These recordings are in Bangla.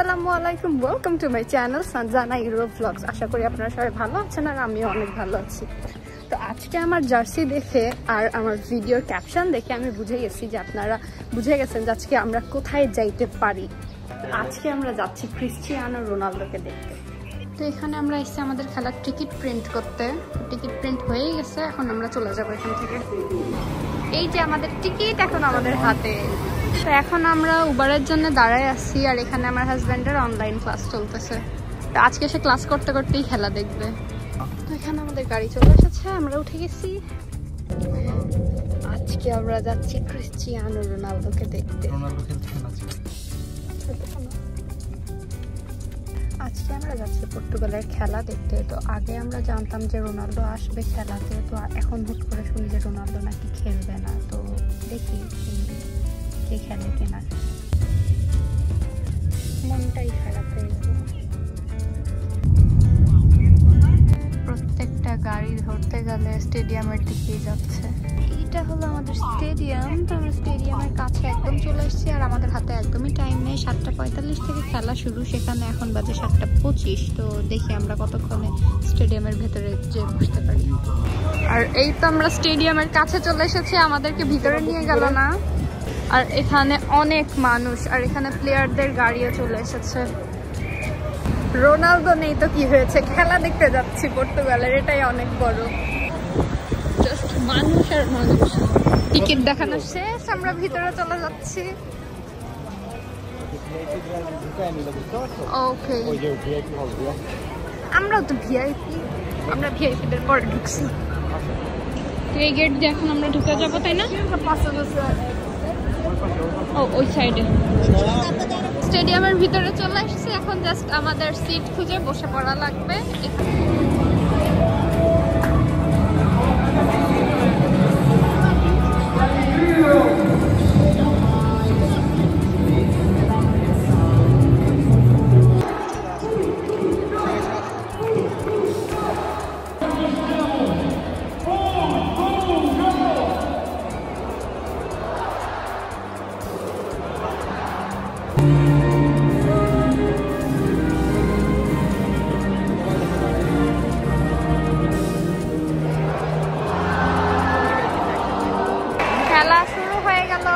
আসসালামু আলাইকুম, welcome to my channel Sanjana euro blogs. আশা করি আপনারা সবাই ভালো আছেন আর আমিও অনেক ভালো আছি। তো আজকে আমার জার্সি দেখে আর আমার ভিডিওর ক্যাপশন দেখে আমি বুঝে গেছি যে আপনারা বুঝে গেছেন যে আজকে আমরা কোথায় যাইতে পারি। আজকে আমরা যাচ্ছি ক্রিস্টিয়ানো রোনালদোকে দেখতে। তো এখানে আমরা এসেছি আমাদের খেলার টিকিট প্রিন্ট করতে। টিকিট প্রিন্ট হয়ে গেছে, এখন আমরা চলে যাবো এখান থেকে। এই যে আমাদের টিকিট এখন আমাদের হাতে। তো এখন আমরা উবারের জন্য দাঁড়ায় আছি আর এখানে আমার হাজব্যান্ডের অনলাইন ক্লাস চলতেছে। তো আজকে সে ক্লাস করতে করতেই খেলা দেখবে। তো এখানে আমাদের গাড়ি চলে এসেছে, আমরা উঠে গেছি। আজকে আমরা যাচ্ছি ক্রিস্টিয়ানো রোনালদোকে দেখতে। আজকে আমরা যাচ্ছি পর্তুগালের খেলা দেখতে। তো আগে আমরা জানতাম যে রোনালদো আসবে খেলাতে, তো এখন হুট করে শুনি যে রোনালদো নাকি খেলবে না। তো দেখি কে খেলে কিনা, মনটাই খারাপ হয়ে গেল। প্রত্যেকটা গাড়ি ধরতে গেলে স্টেডিয়ামের দিকেই যাচ্ছে। এটা হলো আমাদের স্টেডিয়াম। তো আমরা স্টেডিয়ামের কাছে একদম চলে এসেছি আর আমাদের হাতে একদমই টাইম নেই। 7:45 থেকে খেলা শুরু, সেখানে এখন বাজে 7:25। তো দেখি আমরা কতক্ষণে স্টেডিয়ামের ভেতরে যে বসতে পারি। আর এই তো আমরা স্টেডিয়ামের কাছে চলে এসেছি, আমাদেরকে ভিতরে নিয়ে গেল না। আর এখানে অনেক মানুষ আর এখানে প্লেয়ারদের গাড়িও চলে এসেছে। রোনালদো নেই তো কি হয়েছে, খেলা দেখতে যাচ্ছি পর্তুগালের, এটাই অনেক বড়। জাস্ট মানুষ আর মানুষ। টিকিট দেখানো শেষ, আমরা ভিতরে চলে যাচ্ছি। ওকে, আমরাও তো ভিআইপি, আমরা ভিআইপিদের পরে ঢুকছি। এই গেট দিয়ে এখন আমরা ঢুকে যাবো, তাই না? ও ওই সাইডে। স্টেডিয়ামের ভিতরে চলে আসছে, এখন জাস্ট আমাদের সিট খুঁজে বসে পড়া লাগবে। খেলা শুরু হয়ে গেল।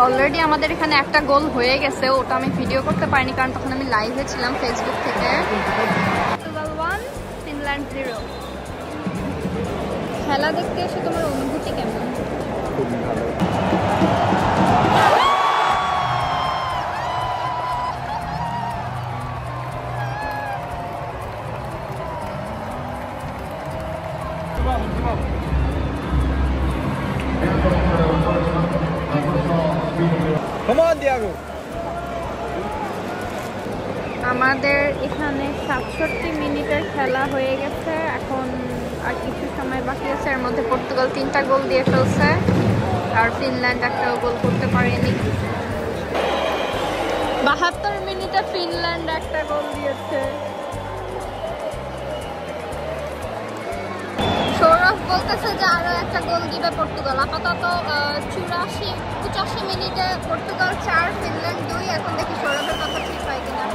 অলরেডি আমাদের এখানে একটা গোল হয়ে গেছে, ওটা আমি ভিডিও করতে পারিনি কারণ তখন আমি লাইভে ছিলাম ফেসবুক থেকে। Portugal 1 Finland 0। খেলা দেখতে এসে তোমার অনুভূতি কেমন? খুব ভালো। আমাদের এখানে 67 মিনিটের খেলা হয়ে গেছে, এখন আর কিছু সময় বাকি আছে। এর মধ্যে পর্তুগাল 3টা গোল দিয়ে ফেলছে আর ফিনল্যান্ড একটাও গোল করতে পারেনি। 72 মিনিটে ফিনল্যান্ড একটা গোল দিয়েছে। সৌরভ বলতেছে যে আরো একটা গোল দিবে পর্তুগাল। আপাতত 85 মিনিটে পর্তুগাল 4 ফিনল্যান্ড 2। এখন দেখি সৌরভের কথা ঠিক হয় কিনা।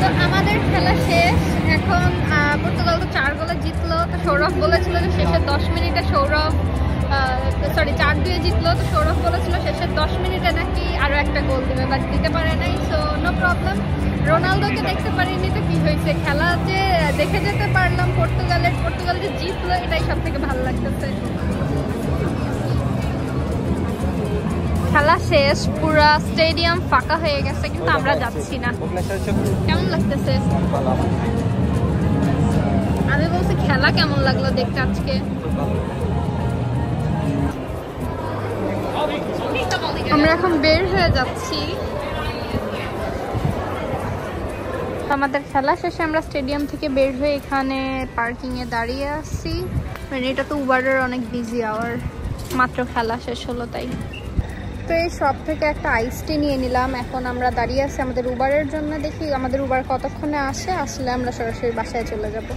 তো আমাদের খেলা শেষ, এখন পর্তুগাল তো 4 গোলে জিতলো। তো সৌরভ বলেছিল যে শেষের 10 মিনিটে 4-2 জিতলো। তো সৌরভ বলেছিল শেষের 10 মিনিটে নাকি আরো একটা গোল দেবে, বাট দিতে পারে নাই। সো নো প্রবলেম, রোনালদোকে দেখতে পারিনি তো কি হয়েছে, খেলা যে দেখে যেতে পারলাম। পর্তুগাল যে জিতলো এটাই সব থেকে ভালো লাগতেছে। খেলা শেষ, পুরা স্টেডিয়াম ফাঁকা হয়ে গেছে, কিন্তু আমরা যাচ্ছি না। কেমন লাগতেছে? আমি বলছি খেলা কেমন লাগলো দেখতে আজকে? আমরা এখন বের হয়ে যাচ্ছি। আমাদের খেলা শেষে আমরা স্টেডিয়াম থেকে বের হয়ে এখানে পার্কিংয়ে দাঁড়িয়ে আসছি। মানে এটা তো উবারের অনেক বিজি আওয়ার, মাত্র খেলা শেষ হলো তাই। তো এই শপ থেকে একটা আইস টি নিয়ে নিলাম। এখন আমরা দাঁড়িয়ে আছি আমাদের উবারের জন্য, দেখি আমাদের উবার কতক্ষণে আসে, আসলে আমরা সরাসরি বাসায় চলে যাব।